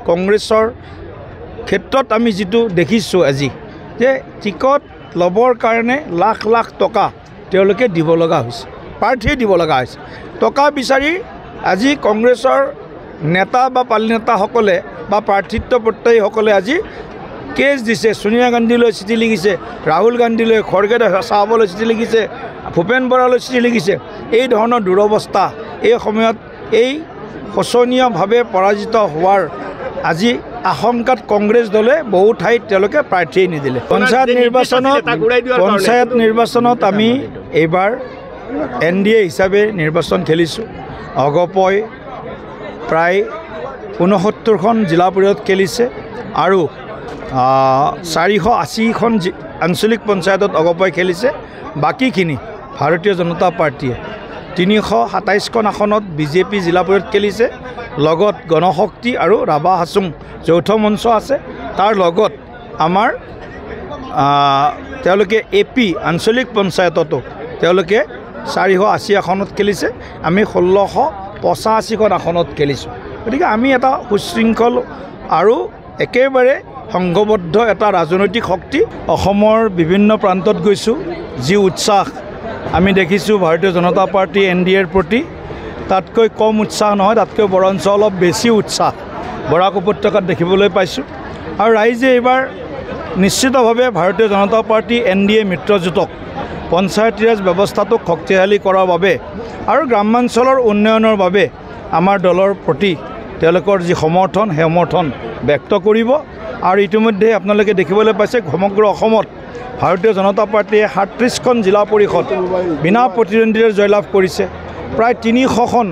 কংগ্ৰেছৰ ক্ষেত্ৰত আমি যেটো দেখিছো আজি যে টিকট লবৰ কাৰণে লাখ লাখ টকা তেওঁলোকে দিব লগা হৈছে প্ৰাৰ্থীয়ে দিব লগা হৈছে টকা বিচাৰি আজি কংগ্ৰেছৰ নেতা বা পালি নেতাসকলে বা প্ৰাৰ্থিত্ব প্ৰত্যায়ীসকলে আজি কেছ দিছে সোনিয়া গান্ধীলৈ চিঠি লিখিছে ৰাহুল গান্ধীলৈ খৰগে চাহাবলৈ চিঠি লিখিছে ভূপেন বৰালৈ চিঠি লিখিছে এই ধৰণৰ দুৰৱস্থা এই সময়ত এই শোচনীয়ভাৱে পৰাজিত হোৱাৰ আজি আশংকাত কংগ্ৰেছ দলে বহু ঠাইত তেওঁলোকে প্ৰাৰ্থী নিদিলে পঞ্চায়ত নিৰ্বাচনত আমি এইবাৰ NDA হিচাপে নিৰ্বাচন খেলিছোঁ অগপই প্ৰায় 69খন জিলা পৰিষদ খেলিছে আৰু 480খন আঞ্চলিক পঞ্চায়তত অগপই খেলিছে বাকীখিনি ভাৰতীয় জনতা পাৰ্টিয়ে 327খন আসনত বিজেপি জিলা পৰিষদ খেলিছে লগত গণশক্তি আৰু ৰাভা হাছুং যৌথ মঞ্চ আছে তাৰ লগত আমাৰ তেওঁলোকে AP আঞ্চলিক পঞ্চায়ততো তেওঁলোকে 480 আসনত খেলিছে আমি 1685খন আসনত খেলিছোঁ গতিকে আমি এটা সুশৃংখল আৰু একেবাৰে সংঘবদ্ধ এটা ৰাজনৈতিক শক্তি অসমৰ বিভিন্ন প্ৰান্তত গৈছোঁ যি উৎসাহ আমি দেখিছোঁ ভাৰতীয় জনতা পাৰ্টি NDAৰ প্ৰতি তাতকৈ কম উৎসাহ নহয় তাতকৈ বৰঞ্চ অলপ বেছি উৎসাহ বৰাক উপত্যকাত দেখিবলৈ পাইছোঁ আৰু ৰাইজে এইবাৰ নিশ্চিতভাৱে ভাৰতীয় জনতা পাৰ্টি NDA মিত্ৰজোঁটক পঞ্চায়ত ৰাজ ব্যৱস্থাটোক শক্তিশালী কৰাৰ বাবে আৰু গ্ৰামাঞ্চলৰ উন্নয়নৰ বাবে আমাৰ দলৰ প্ৰতি তেওঁলোকৰ যি সমৰ্থন সেই সমৰ্থন ব্যক্ত কৰিব আৰু ইতিমধ্যে আপোনালোকে দেখিবলৈ পাইছে সমগ্ৰ অসমত ভাৰতীয় জনতা পাৰ্টিয়ে 37খন জিলা পৰিষদ বিনা প্ৰতিদ্বন্দ্বিতাৰে জয়লাভ কৰিছে প্ৰায় 300খন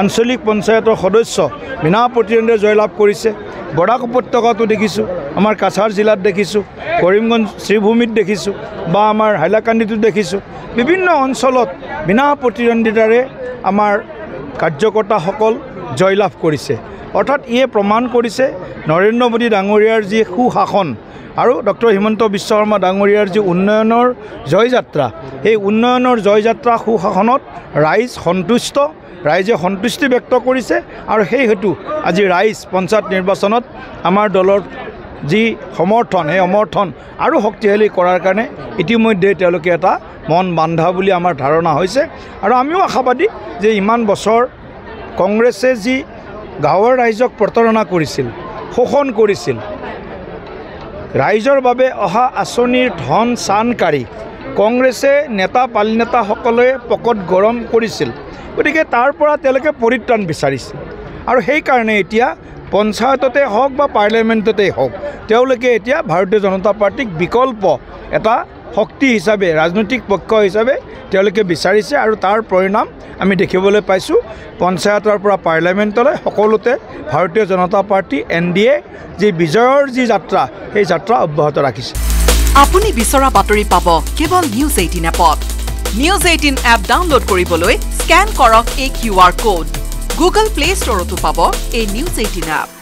আঞ্চলিক পঞ্চায়তৰ সদস্য বিনা প্ৰতিদ্বন্দ্বিতাৰে জয়লাভ কৰিছে বৰাক উপত্যকাতো দেখিছোঁ আমাৰ কাছাৰ জিলাত দেখিছোঁ কৰিমগঞ্জ শ্ৰীভূমিত দেখিছোঁ বা আমাৰ হাইলাকান্দিতো দেখিছোঁ বিভিন্ন অঞ্চলত বিনা প্ৰতিদ্বন্দ্বিতাৰে আমাৰ কাৰ্যকৰ্তাসকল জয়লাভ কৰিছে অৰ্থাৎ ইয়ে প্ৰমাণ কৰিছে নৰেন্দ্ৰ মোদী ডাঙৰীয়াৰ যি সুশাসন আৰু ডক্টৰ হিমন্ত বিশ্ব শৰ্মা ডাঙৰীয়াৰ যি উন্নয়নৰ জয়যাত্ৰা এই উন্নয়নৰ জয়যাত্ৰা সুশাসনত ৰাইজ সন্তুষ্ট ৰাইজে সন্তুষ্টি ব্যক্ত কৰিছে আৰু সেই হেতু আজি ৰাইজ পঞ্চায়ত নিৰ্বাচনত আমাৰ দলৰ যি সমৰ্থন সেই সমৰ্থন আৰু শক্তিশালী কৰাৰ কাৰণে ইতিমধ্যে তেওঁলোকে এটা মন বান্ধা বুলি আমাৰ ধাৰণা হৈছে আৰু আমিও আশাবাদী যে ইমান বছৰ কংগ্ৰেছে যি গাঁৱৰ ৰাইজক প্ৰতাৰণা কৰিছিল শোষণ কৰিছিল ৰাইজৰ বাবে অহা আঁচনিৰ ধন চানকাৰী কংগ্ৰেছে নেতা পালি নেতাসকলে পকত গৰম কৰিছিল গতিকে তাৰ পৰা তেওঁলোকে পৰিত্ৰাণ বিচাৰিছিল আৰু সেইকাৰণে এতিয়া পঞ্চায়ততে হওক বা পাৰ্লিয়ামেণ্টতে হওক তেওঁলোকে এতিয়া ভাৰতীয় জনতা পাৰ্টিক বিকল্প এটা শক্তি হিচাপে ৰাজনৈতিক পক্ষ হিচাপে তেওঁলোকে বিচাৰিছে আৰু তাৰ পৰিণাম আমি দেখিবলৈ পাইছোঁ পঞ্চায়তৰ পৰা পাৰ্লিয়ামেণ্টলৈ সকলোতে ভাৰতীয় জনতা পাৰ্টি NDA যি বিজয়ৰ যি যাত্ৰা সেই যাত্ৰা অব্যাহত ৰাখিছে আপুনি বিচৰা বাতৰি পাব কেৱল নিউজ 18 এপত নিউজ 18 এপ ডাউনলোড কৰিবলৈ স্ক্যান কৰক এই QR কোড গুগল প্লে ষ্টৰতো পাব এই নিউজ 18 এপ